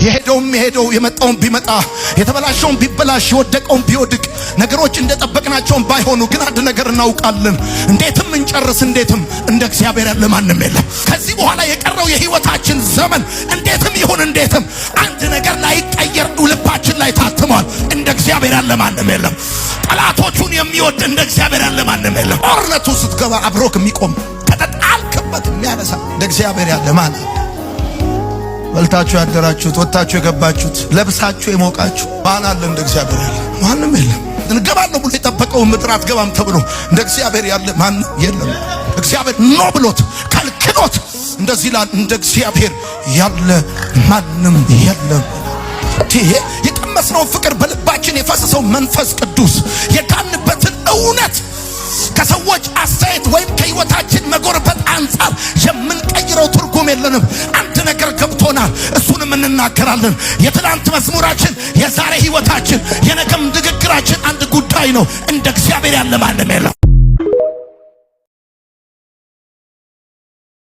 የሄደው የመጣውን ቢመጣ የተበላሸውን ቢበላሽ የወደቀውን ቢወድቅ ነገሮች እንደጠበቅናቸው ባይሆኑ ግን አንድ ነገር እናውቃለን። እንዴትም እንጨርስ እንዴትም እንደ እግዚአብሔር ያለ ማንም የለም። ከዚህ በኋላ የቀረው የህይወታችን ዘመን እንዴትም ይሁን እንዴትም አንድ ነገር ላይ ቀየር ልባችን ላይ ታትሟል። እንደ እግዚአብሔር ያለ ማንም የለም። ጠላቶቹን የሚወድ እንደ እግዚአብሔር ያለ ማንም የለም። ጦርነቱ ስትገባ አብሮክ የሚቆም ከተጣልክበት የሚያነሳ እንደ እግዚአብሔር ያለ ማንም በልታችሁ ያደራችሁት ወጣችሁ የገባችሁት ለብሳችሁ የሞቃችሁ ማን አለ እንደ እግዚአብሔር ያለ ማንም የለም። እንገባለን ብሎ የጠበቀው ምድር አትገባም ተብሎ እንደ እግዚአብሔር ያለ ማንም የለም። እግዚአብሔር ኖ ብሎት ከልክሎት እንደዚህ ይላል፣ እንደ እግዚአብሔር ያለ ማንም የለም። የቀመስነው ፍቅር በልባችን የፈሰሰው መንፈስ ቅዱስ የዳንበትን እውነት ከሰዎች አስተያየት ወይም ከህይወታችን መጎርበት አንጻር የምንቀይረው ትርጉም የለንም። አንድ ነገር ገብቶናል፣ እሱንም እንናገራለን። የትናንት መዝሙራችን የዛሬ ህይወታችን የነገም ንግግራችን አንድ ጉዳይ ነው። እንደ እግዚአብሔር ያለ ማንም የለም።